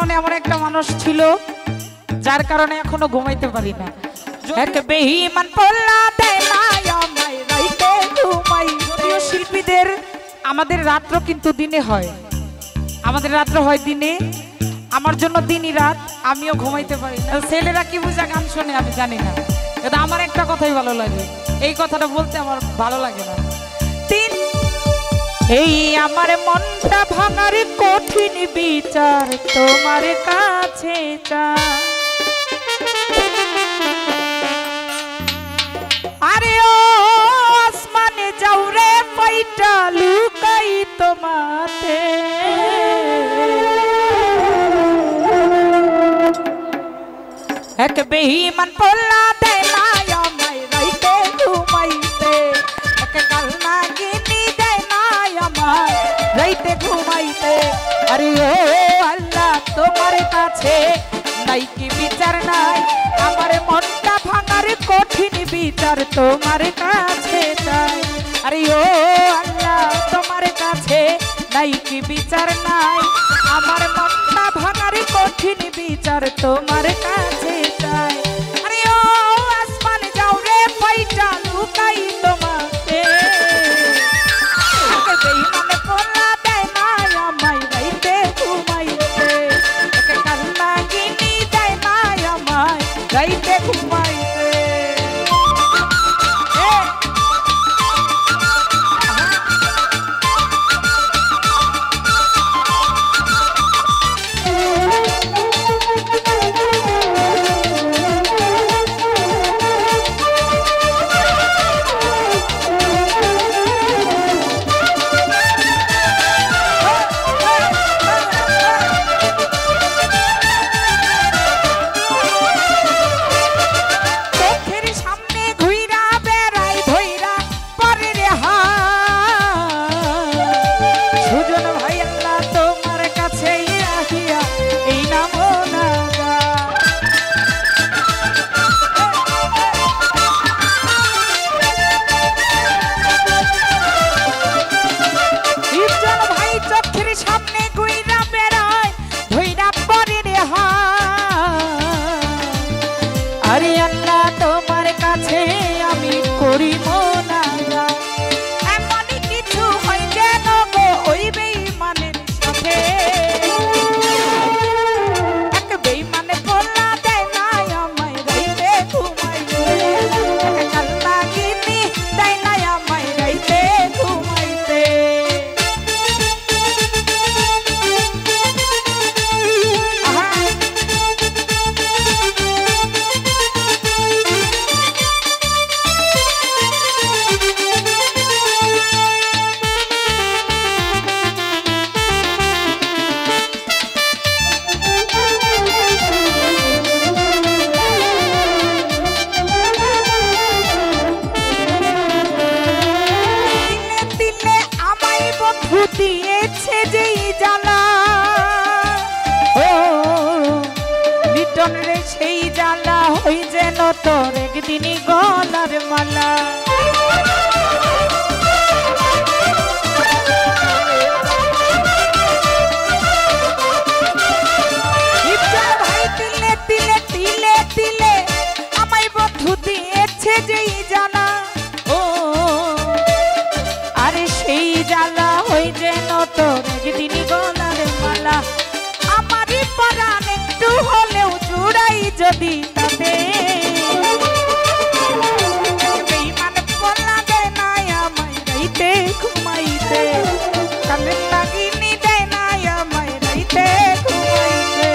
জীবনে এমন একটা মানুষ ছিল যার কারণে এখনো ঘুমাইতে পারি না। এক বেঈমান পল্লা দেয় না আমায় রাইতে ঘুমাই। প্রিয় শিল্পীদের আমাদের রাত্র কিন্তু দিনে হয়, আমাদের রাত্র হয় দিনে, আমার জন্য দিনই রাত, আমিও ঘুমাইতে পারি না। ছেলেরা কি বুঝা গান শোনে আমি জানি না, কিন্তু আমার একটা কথাই ভালো লাগে, এই কথাটা বলতে আমার ভালো লাগে না। এই আমার মনটা ভাঙার কঠিন বিচার তোমার কাছে চাই। আরে ও আসমানে যাও রে পাইটা লুকাই তোমাতে, এক বেঈমান পল্লা দেয় না আমায় রাইতে ঘুমাইতে, এক কালনাগিনী দেয় না আমায় রাইতে ঘুমাইতে। আরে ও আল্লাহ তোমার কাছে নাই কি বিচার নাই, আমার মনটা ভাঙার কঠিন বিচার তোমার কাছে চাই। আরে ও আল্লাহ তোমার কাছে নাই কি বিচার নাই, আমার মনটা ভাঙার কঠিন বিচার তোমার কাছে চাই। আরে ও আসমান যাও রে পাইটা লুকাই তোমাতে, বেঈমানে পল্লা দেয় না আমায় রাইতে ঘুমাইতে, কালনাগিনী দেয় না আমায় রাইতে ঘুমাইতে। আরে আল্লাহ তোমার কাছে আমি করি মোনা, এমন কিছু হয় যেন গো ওই বেঈমানের সাথে, এক বেঈমানে পল্লা দেয় না আমায় রাইতে ঘুমাইতে, এক কালনাগিনী দেয় না আমায় রাইতে ঘুমাইতে। দিয়েছে যেই জ্বালা ও লিটন রে সেই জ্বালা হই যেন তোর একদিনই গলার মালা। ভাই তিলে তিলে তিলে তিলে আমায় বন্ধু দিয়েছে যেই জ্বালা ও, আরে সেই জ্বালা হই যেন তোর একদিনই গলার মালা। আমারই পরাণ একটু হলেও জুড়াই যদি তাতে, বেঈমানে পল্লা দেয় না আমায় রাইতে ঘুমাইতে, কালনাগিনী দেয় না আমায় রাইতে ঘুমাইতে।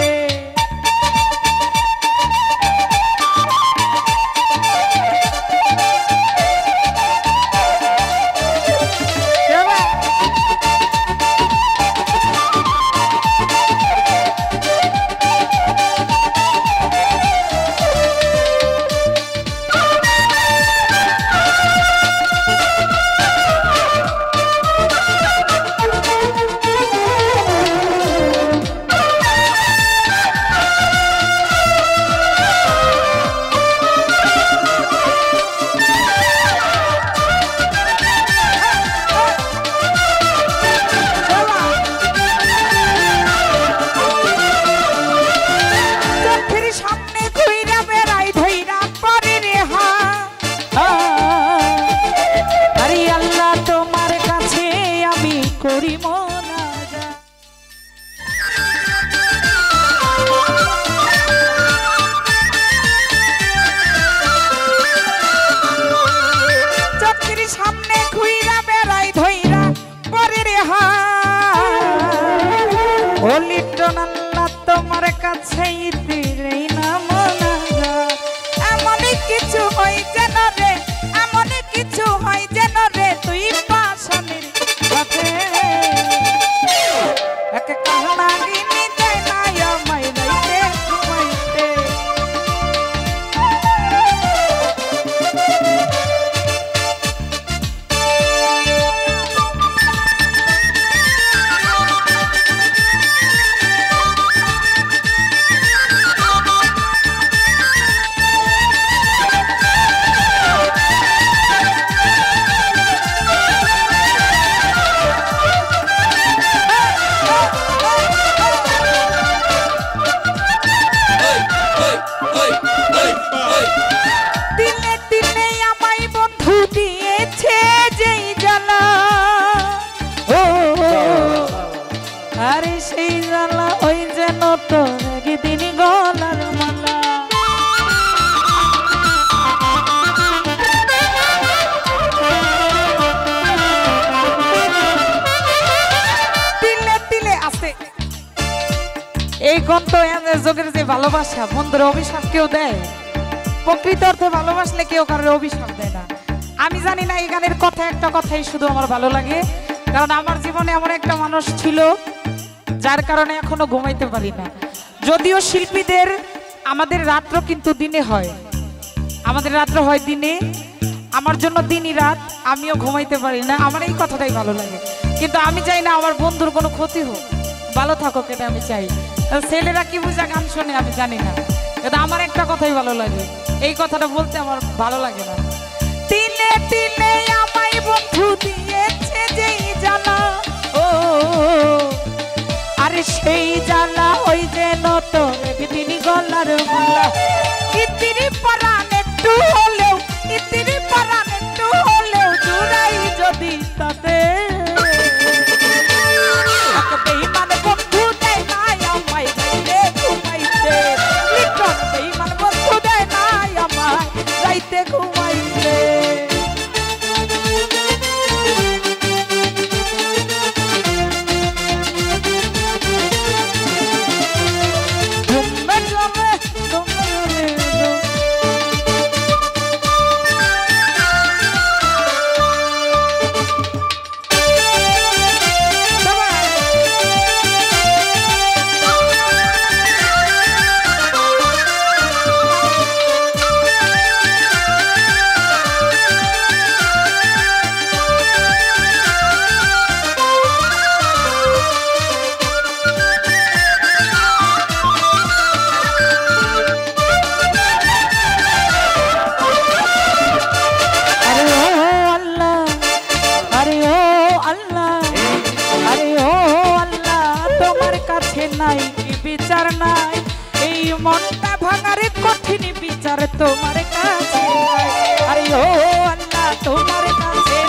লিটন আল্লাহ তোমার কাছে দিলেই না মনা যায় এমন কিছু হয় যেন রে এমন কিছু হয় যেন রে তুই পাশানির সাথে এক কাহনা গিনি যায় না আমায় রাইতে ঘুমাইতে দিনে দিনে আমায় বন্ধু দিয়েছে যেই জ্বালা ও আরে সেই জ্বালা ওই যেন তোর একদিন গলার মালা দিলে দিলে আছে এই গন্ত যোগের যে ভালোবাসা বন্ধুর অভিশাপ কেউ দেয় প্রকৃত অর্থে ভালোবাসলে কেউ কারোর অভিশাপ দেয় না আমি জানি না এই গানের কথা একটা কথাই শুধু আমার ভালো লাগে কারণ আমার জীবনে এমন একটা মানুষ ছিল যার কারণে এখনো ঘুমাইতে পারি না যদিও শিল্পীদের আমাদের রাত্র কিন্তু দিনে হয় আমাদের রাত্র হয় দিনে আমার জন্য দিনই রাত আমিও ঘুমাইতে পারি না আমার এই কথাটাই ভালো লাগে কিন্তু আমি চাই না আমার বন্ধুর কোনো ক্ষতি হোক ভালো থাকুক এটা আমি চাই ছেলেরা কি বুঝা গান শোনে আমি জানি না কিন্তু আমার একটা কথাই ভালো লাগে এই কথাটা বলতে আমার ভালো লাগে না দিনে দিনে আমায় বন্ধু দিয়েছে যেই জ্বালা ও আরে সেই জ্বালা ওই যেন তোর একদিন গলার মালা ইতিরি পরাণ একটু হলেও ইতিরি পরাণ একটু হলেও জুড়াই যদি তাতে নাই বিচার নাই এই মনটা ভাঙারে কঠিন বিচার তোমার কাছে নাই আরে ও আল্লাহ তোমার কাছে